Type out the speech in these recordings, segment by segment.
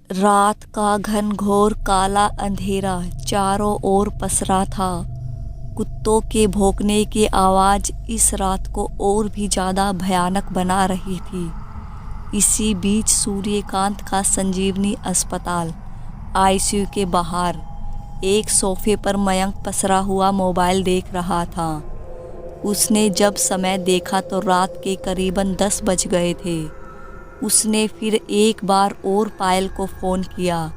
रात का घनघोर काला अंधेरा चारों ओर पसरा था। कुत्तों के भौंकने की आवाज़ इस रात को और भी ज़्यादा भयानक बना रही थी। इसी बीच सूर्यकांत का संजीवनी अस्पताल आईसीयू के बाहर एक सोफे पर मयंक पसरा हुआ मोबाइल देख रहा था। उसने जब समय देखा तो रात के करीबन 10 बज गए थे। उसने फिर एक बार और पायल को फ़ोन किया,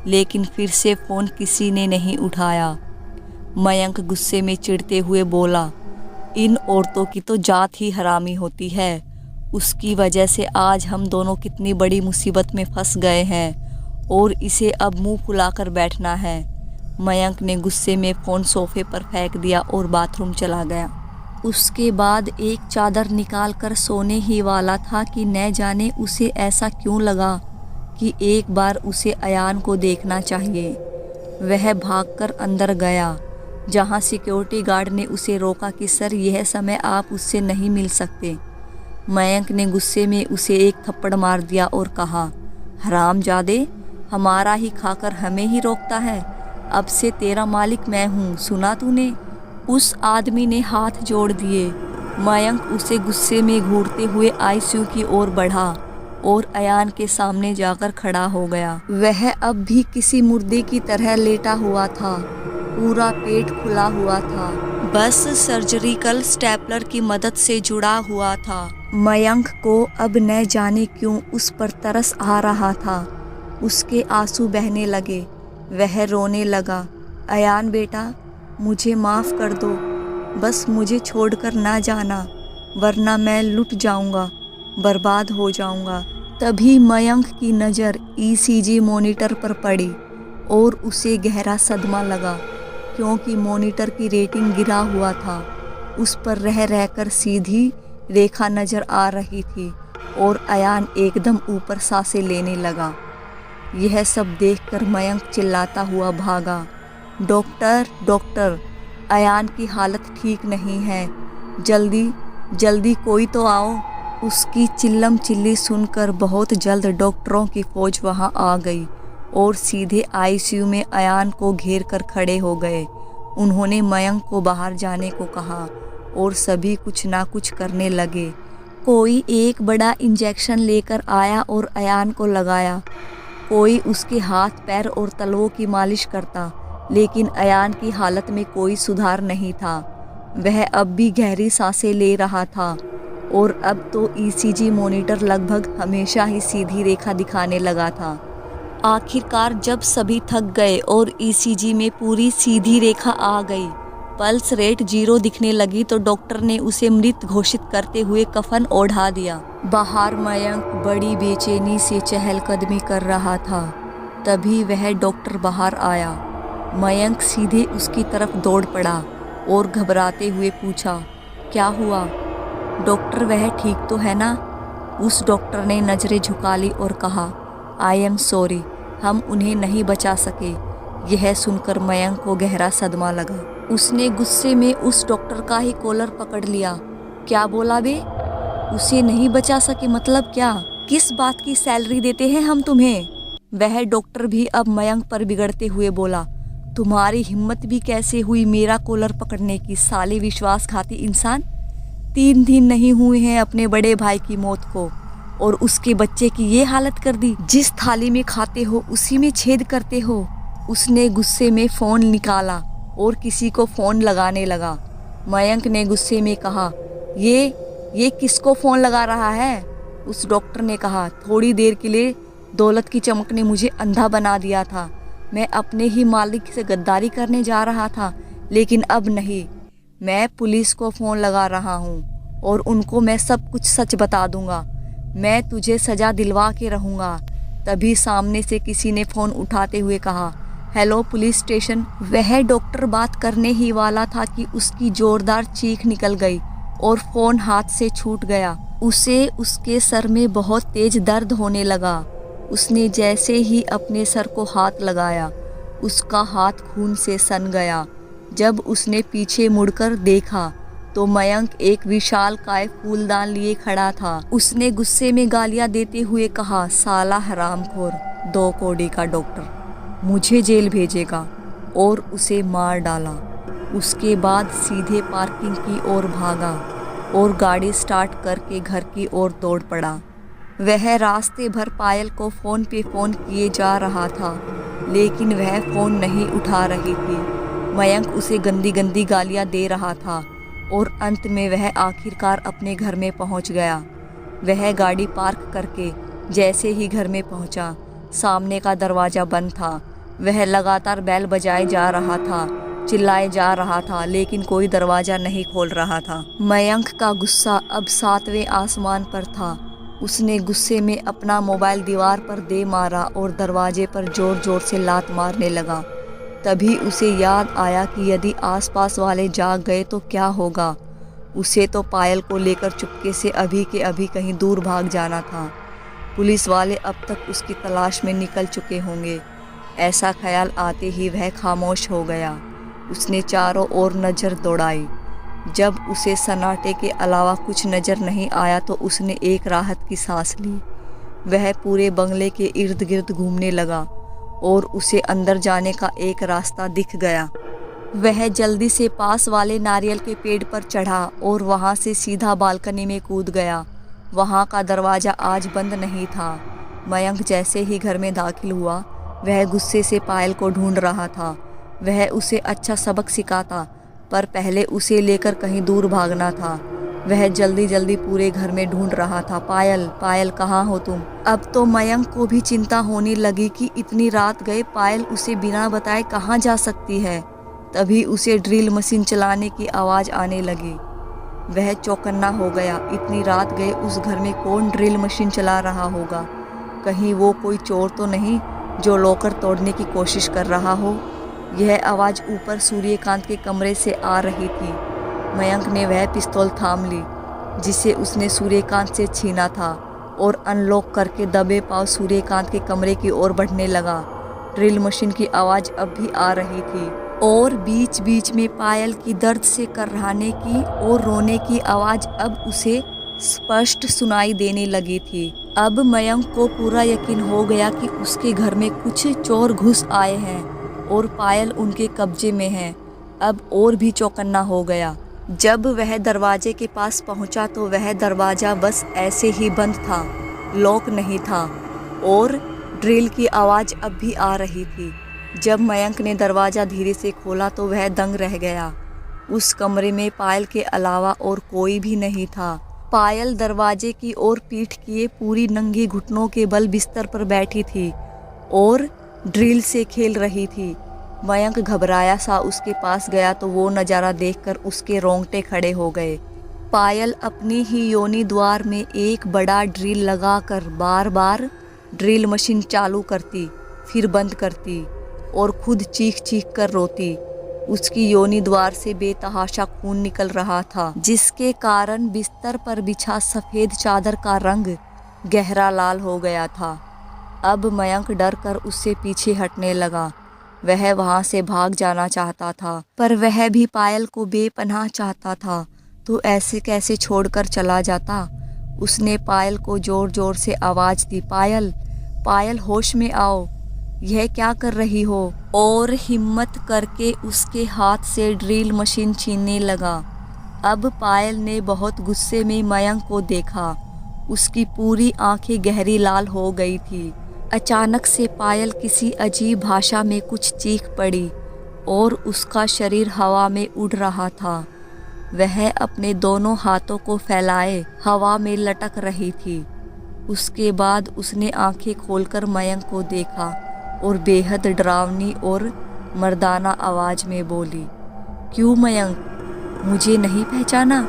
लेकिन फिर से फ़ोन किसी ने नहीं उठाया। मयंक गुस्से में चिढ़ते हुए बोला, इन औरतों की तो जात ही हरामी होती है। उसकी वजह से आज हम दोनों कितनी बड़ी मुसीबत में फंस गए हैं और इसे अब मुंह फुलाकर बैठना है। मयंक ने गुस्से में फ़ोन सोफे पर फेंक दिया और बाथरूम चला गया। उसके बाद एक चादर निकाल कर सोने ही वाला था कि न जाने उसे ऐसा क्यों लगा कि एक बार उसे अयान को देखना चाहिए। वह भागकर अंदर गया, जहां सिक्योरिटी गार्ड ने उसे रोका कि सर, यह समय आप उससे नहीं मिल सकते। मयंक ने गुस्से में उसे एक थप्पड़ मार दिया और कहा, हरामजादे, हमारा ही खाकर हमें ही रोकता है। अब से तेरा मालिक मैं हूँ, सुना तूने? उस आदमी ने हाथ जोड़ दिए। मयंक उसे गुस्से में घूरते हुए आईसीयू की ओर बढ़ा और अयान के सामने जाकर खड़ा हो गया। वह अब भी किसी मुर्दे की तरह लेटा हुआ था, पूरा पेट खुला हुआ था, बस सर्जिकल स्टेपलर की मदद से जुड़ा हुआ था। मयंक को अब न जाने क्यों उस पर तरस आ रहा था। उसके आंसू बहने लगे। वह रोने लगा, अयान बेटा, मुझे माफ़ कर दो, बस मुझे छोड़कर ना जाना, वरना मैं लुट जाऊंगा, बर्बाद हो जाऊंगा। तभी मयंक की नज़र ईसीजी मॉनिटर पर पड़ी और उसे गहरा सदमा लगा, क्योंकि मॉनिटर की रेटिंग गिरा हुआ था। उस पर रह रहकर सीधी रेखा नज़र आ रही थी और अयान एकदम ऊपर सांसें लेने लगा। यह सब देखकर मयंक चिल्लाता हुआ भागा, डॉक्टर, डॉक्टर, अयान की हालत ठीक नहीं है, जल्दी जल्दी कोई तो आओ। उसकी चिल्लम चिल्ली सुनकर बहुत जल्द डॉक्टरों की फौज वहां आ गई और सीधे आईसीयू में अयान को घेर कर खड़े हो गए। उन्होंने मयंक को बाहर जाने को कहा और सभी कुछ ना कुछ करने लगे। कोई एक बड़ा इंजेक्शन लेकर आया और अयान को लगाया, कोई उसके हाथ पैर और तलवों की मालिश करता, लेकिन अयान की हालत में कोई सुधार नहीं था। वह अब भी गहरी सांसें ले रहा था और अब तो ईसीजी मॉनिटर लगभग हमेशा ही सीधी रेखा दिखाने लगा था। आखिरकार जब सभी थक गए और ईसीजी में पूरी सीधी रेखा आ गई, पल्स रेट 0 दिखने लगी, तो डॉक्टर ने उसे मृत घोषित करते हुए कफन ओढ़ा दिया। बाहर मयंक बड़ी बेचैनी से चहलकदमी कर रहा था। तभी वह डॉक्टर बाहर आया। मयंक सीधे उसकी तरफ दौड़ पड़ा और घबराते हुए पूछा, क्या हुआ डॉक्टर, वह ठीक तो है ना? उस डॉक्टर ने नज़रें झुका ली और कहा, आई एम सॉरी, हम उन्हें नहीं बचा सके। यह सुनकर मयंक को गहरा सदमा लगा। उसने गुस्से में उस डॉक्टर का ही कॉलर पकड़ लिया। क्या बोला बे? उसे नहीं बचा सके मतलब क्या? किस बात की सैलरी देते हैं हम तुम्हें? वह डॉक्टर भी अब मयंक पर बिगड़ते हुए बोला, तुम्हारी हिम्मत भी कैसे हुई मेरा कॉलर पकड़ने की, साले विश्वासघाती इंसान। 3 दिन नहीं हुए हैं अपने बड़े भाई की मौत को और उसके बच्चे की ये हालत कर दी। जिस थाली में खाते हो उसी में छेद करते हो। उसने गुस्से में फ़ोन निकाला और किसी को फ़ोन लगाने लगा। मयंक ने गुस्से में कहा, ये किसको फ़ोन लगा रहा है? उस डॉक्टर ने कहा, थोड़ी देर के लिए दौलत की चमक ने मुझे अंधा बना दिया था। मैं अपने ही मालिक से गद्दारी करने जा रहा था, लेकिन अब नहीं। मैं पुलिस को फ़ोन लगा रहा हूँ और उनको मैं सब कुछ सच बता दूंगा। मैं तुझे सज़ा दिलवा के रहूँगा। तभी सामने से किसी ने फ़ोन उठाते हुए कहा, हेलो पुलिस स्टेशन। वह डॉक्टर बात करने ही वाला था कि उसकी ज़ोरदार चीख निकल गई और फ़ोन हाथ से छूट गया। उसे उसके सर में बहुत तेज़ दर्द होने लगा। उसने जैसे ही अपने सर को हाथ लगाया, उसका हाथ खून से सन गया। जब उसने पीछे मुड़कर देखा तो मयंक एक विशालकाय फूलदान लिए खड़ा था। उसने गुस्से में गालियां देते हुए कहा, साला हरामखोर, 2 कौड़ी का डॉक्टर मुझे जेल भेजेगा, और उसे मार डाला। उसके बाद सीधे पार्किंग की ओर भागा और गाड़ी स्टार्ट करके घर की ओर दौड़ पड़ा। वह रास्ते भर पायल को फ़ोन पे फ़ोन किए जा रहा था, लेकिन वह फ़ोन नहीं उठा रही थी। मयंक उसे गंदी गंदी गालियाँ दे रहा था और अंत में वह आखिरकार अपने घर में पहुंच गया। वह गाड़ी पार्क करके जैसे ही घर में पहुंचा, सामने का दरवाज़ा बंद था। वह लगातार बेल बजाए जा रहा था, चिल्लाए जा रहा था, लेकिन कोई दरवाज़ा नहीं खोल रहा था। मयंक का गुस्सा अब 7वें आसमान पर था। उसने गुस्से में अपना मोबाइल दीवार पर दे मारा और दरवाजे पर ज़ोर ज़ोर से लात मारने लगा। तभी उसे याद आया कि यदि आसपास वाले जाग गए तो क्या होगा। उसे तो पायल को लेकर चुपके से अभी के अभी कहीं दूर भाग जाना था। पुलिस वाले अब तक उसकी तलाश में निकल चुके होंगे। ऐसा ख्याल आते ही वह खामोश हो गया। उसने चारों ओर नज़र दौड़ाई। जब उसे सन्नाटे के अलावा कुछ नज़र नहीं आया तो उसने एक राहत की सांस ली। वह पूरे बंगले के इर्द गिर्द घूमने लगा और उसे अंदर जाने का एक रास्ता दिख गया। वह जल्दी से पास वाले नारियल के पेड़ पर चढ़ा और वहां से सीधा बालकनी में कूद गया। वहां का दरवाज़ा आज बंद नहीं था। मयंक जैसे ही घर में दाखिल हुआ, वह गुस्से से पायल को ढूंढ रहा था। वह उसे अच्छा सबक सिखाता, पर पहले उसे लेकर कहीं दूर भागना था। वह जल्दी जल्दी पूरे घर में ढूंढ रहा था। पायल, पायल कहाँ हो तुम? अब तो मयंक को भी चिंता होने लगी कि इतनी रात गए पायल उसे बिना बताए कहाँ जा सकती है। तभी उसे ड्रिल मशीन चलाने की आवाज़ आने लगी। वह चौकन्ना हो गया। इतनी रात गए उस घर में कौन ड्रिल मशीन चला रहा होगा? कहीं वो कोई चोर तो नहीं जो लॉकर तोड़ने की कोशिश कर रहा हो? यह आवाज़ ऊपर सूर्यकांत के कमरे से आ रही थी। मयंक ने वह पिस्तौल थाम ली जिसे उसने सूर्यकांत से छीना था और अनलॉक करके दबे पांव सूर्यकांत के कमरे की ओर बढ़ने लगा। ड्रिल मशीन की आवाज़ अब भी आ रही थी और बीच बीच में पायल की दर्द से कर्राने की और रोने की आवाज़ अब उसे स्पष्ट सुनाई देने लगी थी। अब मयंक को पूरा यकीन हो गया कि उसके घर में कुछ चोर घुस आए हैं और पायल उनके कब्जे में है। अब और भी चौकन्ना हो गया। जब वह दरवाजे के पास पहुंचा तो वह दरवाज़ा बस ऐसे ही बंद था, लॉक नहीं था और ड्रिल की आवाज़ अब भी आ रही थी। जब मयंक ने दरवाज़ा धीरे से खोला तो वह दंग रह गया। उस कमरे में पायल के अलावा और कोई भी नहीं था। पायल दरवाजे की ओर पीठ किए पूरी नंगी घुटनों के बल बिस्तर पर बैठी थी और ड्रिल से खेल रही थी। मयंक घबराया सा उसके पास गया तो वो नज़ारा देखकर उसके रोंगटे खड़े हो गए। पायल अपनी ही योनि द्वार में एक बड़ा ड्रिल लगाकर बार बार ड्रिल मशीन चालू करती, फिर बंद करती और खुद चीख चीख कर रोती। उसकी योनि द्वार से बेतहाशा खून निकल रहा था, जिसके कारण बिस्तर पर बिछा सफ़ेद चादर का रंग गहरा लाल हो गया था। अब मयंक डर कर उससे पीछे हटने लगा। वह वहाँ से भाग जाना चाहता था, पर वह भी पायल को बेपनाह चाहता था, तो ऐसे कैसे छोड़कर चला जाता। उसने पायल को ज़ोर ज़ोर से आवाज़ दी, पायल, पायल होश में आओ, यह क्या कर रही हो? और हिम्मत करके उसके हाथ से ड्रिल मशीन छीनने लगा। अब पायल ने बहुत गुस्से में मयंक को देखा। उसकी पूरी आंखें गहरी लाल हो गई थी। अचानक से पायल किसी अजीब भाषा में कुछ चीख पड़ी और उसका शरीर हवा में उड़ रहा था। वह अपने दोनों हाथों को फैलाए हवा में लटक रही थी। उसके बाद उसने आंखें खोलकर मयंक को देखा और बेहद डरावनी और मर्दाना आवाज़ में बोली, क्यों मयंक, मुझे नहीं पहचाना?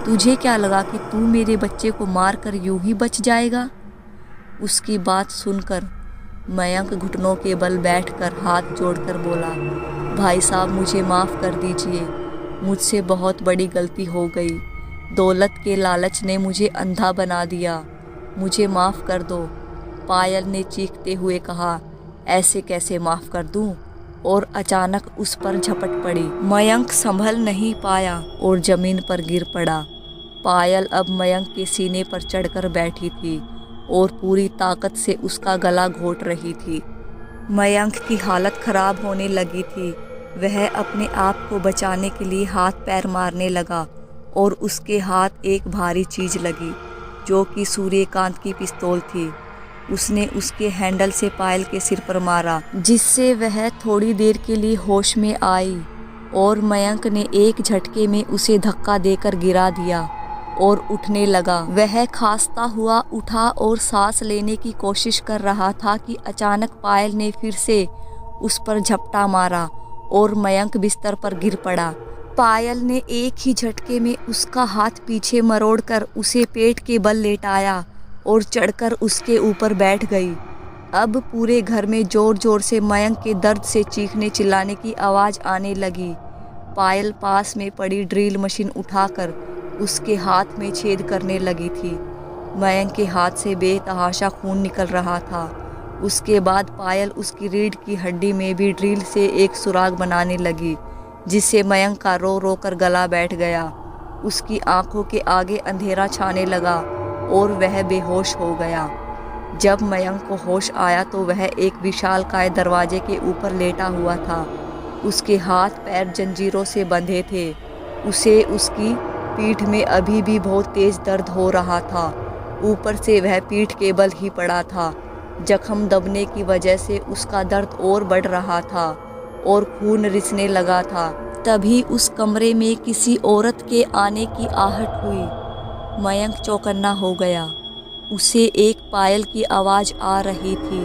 तुझे क्या लगा कि तू मेरे बच्चे को मारकर यूं ही बच जाएगा? उसकी बात सुनकर मयंक घुटनों के बल बैठकर हाथ जोड़कर बोला, भाई साहब मुझे माफ़ कर दीजिए, मुझसे बहुत बड़ी गलती हो गई। दौलत के लालच ने मुझे अंधा बना दिया, मुझे माफ़ कर दो। पायल ने चीखते हुए कहा, ऐसे कैसे माफ़ कर दूं? और अचानक उस पर झपट पड़ी। मयंक संभल नहीं पाया और ज़मीन पर गिर पड़ा। पायल अब मयंक के सीने पर चढ़कर बैठी थी और पूरी ताकत से उसका गला घोंट रही थी। मयंक की हालत खराब होने लगी थी। वह अपने आप को बचाने के लिए हाथ पैर मारने लगा और उसके हाथ एक भारी चीज लगी जो कि सूर्यकांत की पिस्तौल थी। उसने उसके हैंडल से पायल के सिर पर मारा, जिससे वह थोड़ी देर के लिए होश में आई और मयंक ने एक झटके में उसे धक्का देकर गिरा दिया और उठने लगा। वह खांसता हुआ उठा और सांस लेने की कोशिश कर रहा था कि अचानक पायल ने फिर से उस पर झपटा मारा और मयंक बिस्तर पर गिर पड़ा। पायल ने एक ही झटके में उसका हाथ पीछे मरोड़कर उसे पेट के बल लेटाया और चढ़कर उसके ऊपर बैठ गई। अब पूरे घर में जोर जोर से मयंक के दर्द से चीखने चिल्लाने की आवाज़ आने लगी। पायल पास में पड़ी ड्रिल मशीन उठाकर उसके हाथ में छेद करने लगी थी। मयंक के हाथ से बेतहाशा खून निकल रहा था। उसके बाद पायल उसकी रीढ़ की हड्डी में भी ड्रिल से एक सुराग बनाने लगी, जिससे मयंक का रो रो कर गला बैठ गया। उसकी आंखों के आगे अंधेरा छाने लगा और वह बेहोश हो गया। जब मयंक को होश आया तो वह एक विशालकाय दरवाजे के ऊपर लेटा हुआ था। उसके हाथ पैर जंजीरों से बंधे थे। उसे उसकी पीठ में अभी भी बहुत तेज दर्द हो रहा था। ऊपर से वह पीठ के बल ही पड़ा था। जख्म दबने की वजह से उसका दर्द और बढ़ रहा था और खून रिसने लगा था। तभी उस कमरे में किसी औरत के आने की आहट हुई। मयंक चौकन्ना हो गया। उसे एक पायल की आवाज़ आ रही थी,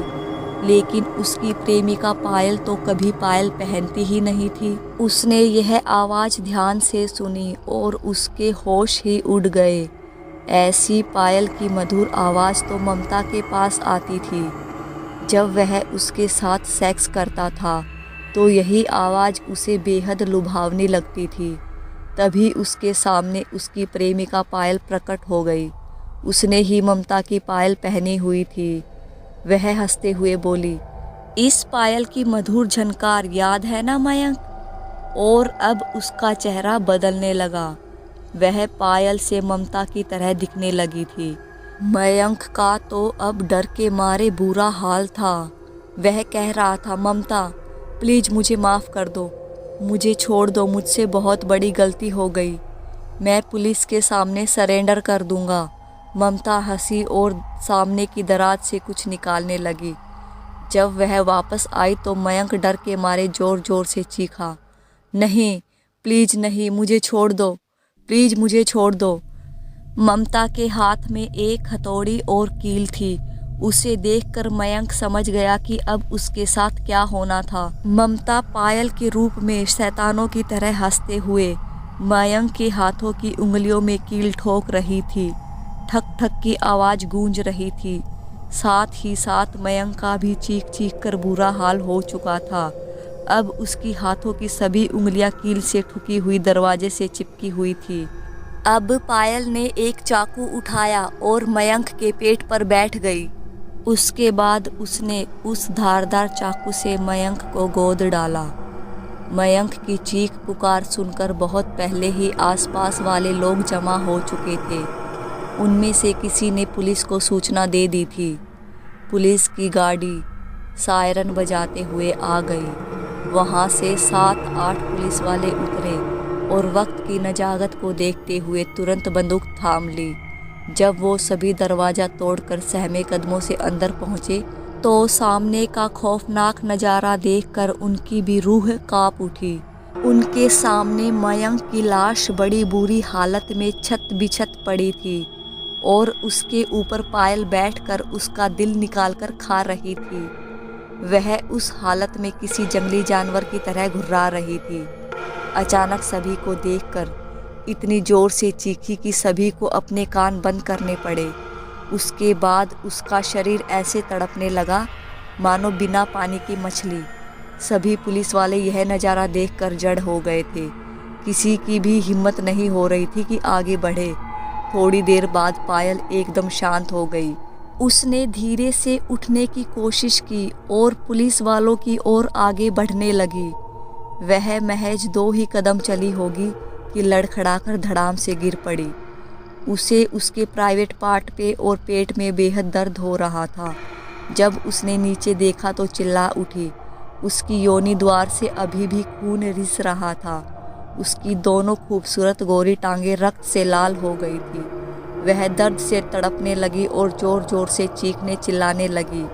लेकिन उसकी प्रेमिका पायल तो कभी पायल पहनती ही नहीं थी। उसने यह आवाज़ ध्यान से सुनी और उसके होश ही उड़ गए। ऐसी पायल की मधुर आवाज़ तो ममता के पास आती थी। जब वह उसके साथ सेक्स करता था तो यही आवाज़ उसे बेहद लुभावनी लगती थी। तभी उसके सामने उसकी प्रेमिका पायल प्रकट हो गई। उसने ही ममता की पायल पहनी हुई थी। वह हंसते हुए बोली, इस पायल की मधुर झनकार याद है ना मयंक? और अब उसका चेहरा बदलने लगा। वह पायल से ममता की तरह दिखने लगी थी। मयंक का तो अब डर के मारे बुरा हाल था। वह कह रहा था, ममता प्लीज़ मुझे माफ़ कर दो, मुझे छोड़ दो, मुझसे बहुत बड़ी गलती हो गई, मैं पुलिस के सामने सरेंडर कर दूंगा। ममता हंसी और सामने की दराज से कुछ निकालने लगी। जब वह वापस आई तो मयंक डर के मारे ज़ोर ज़ोर से चीखा, नहीं प्लीज़ नहीं, मुझे छोड़ दो, प्लीज़ मुझे छोड़ दो। ममता के हाथ में एक हथौड़ी और कील थी। उसे देखकर मयंक समझ गया कि अब उसके साथ क्या होना था। ममता पायल के रूप में शैतानों की तरह हंसते हुए मयंक के हाथों की उंगलियों में कील ठोक रही थी। ठक ठक की आवाज़ गूंज रही थी। साथ ही साथ मयंक का भी चीख चीख कर बुरा हाल हो चुका था। अब उसकी हाथों की सभी उंगलियां कील से ठुकी हुई दरवाजे से चिपकी हुई थी। अब पायल ने एक चाकू उठाया और मयंक के पेट पर बैठ गई। उसके बाद उसने उस धारदार चाकू से मयंक को गोद डाला। मयंक की चीख पुकार सुनकर बहुत पहले ही आसपास वाले लोग जमा हो चुके थे। उनमें से किसी ने पुलिस को सूचना दे दी थी। पुलिस की गाड़ी सायरन बजाते हुए आ गई। वहाँ से 7-8 पुलिस वाले उतरे और वक्त की नजाकत को देखते हुए तुरंत बंदूक थाम ली। जब वो सभी दरवाज़ा तोड़कर सहमे कदमों से अंदर पहुँचे तो सामने का खौफनाक नज़ारा देखकर उनकी भी रूह कांप उठी। उनके सामने मयंक की लाश बड़ी बुरी हालत में छत बिछत पड़ी थी और उसके ऊपर पायल बैठकर उसका दिल निकालकर खा रही थी। वह उस हालत में किसी जंगली जानवर की तरह घुर्रा रही थी। अचानक सभी को देखकर इतनी जोर से चीखी कि सभी को अपने कान बंद करने पड़े। उसके बाद उसका शरीर ऐसे तड़पने लगा मानो बिना पानी की मछली। सभी पुलिस वाले यह नज़ारा देखकर जड़ हो गए थे। किसी की भी हिम्मत नहीं हो रही थी कि आगे बढ़े। थोड़ी देर बाद पायल एकदम शांत हो गई। उसने धीरे से उठने की कोशिश की और पुलिस वालों की ओर आगे बढ़ने लगी। वह महज 2 ही कदम चली होगी कि लड़खड़ाकर धड़ाम से गिर पड़ी। उसे उसके प्राइवेट पार्ट पे और पेट में बेहद दर्द हो रहा था। जब उसने नीचे देखा तो चिल्ला उठी। उसकी योनि द्वार से अभी भी खून रिस रहा था। उसकी दोनों खूबसूरत गोरी टांगें रक्त से लाल हो गई थी। वह दर्द से तड़पने लगी और ज़ोर ज़ोर से चीखने चिल्लाने लगी।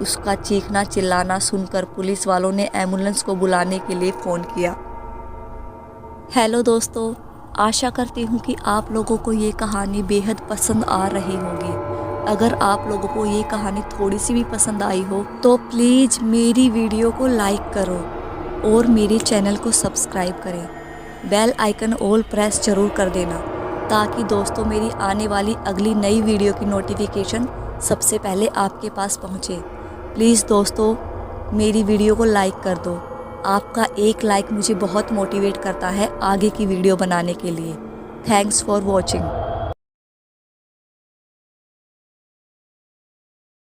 उसका चीखना चिल्लाना सुनकर पुलिस वालों ने एम्बुलेंस को बुलाने के लिए फ़ोन किया। हेलो दोस्तों, आशा करती हूँ कि आप लोगों को ये कहानी बेहद पसंद आ रही होगी। अगर आप लोगों को ये कहानी थोड़ी सी भी पसंद आई हो तो प्लीज़ मेरी वीडियो को लाइक करो और मेरे चैनल को सब्सक्राइब करें। बेल आइकन ऑल प्रेस ज़रूर कर देना ताकि दोस्तों मेरी आने वाली अगली नई वीडियो की नोटिफिकेशन सबसे पहले आपके पास पहुँचे। प्लीज़ दोस्तों मेरी वीडियो को लाइक कर दो। आपका एक लाइक मुझे बहुत मोटिवेट करता है आगे की वीडियो बनाने के लिए। Thanks for watching.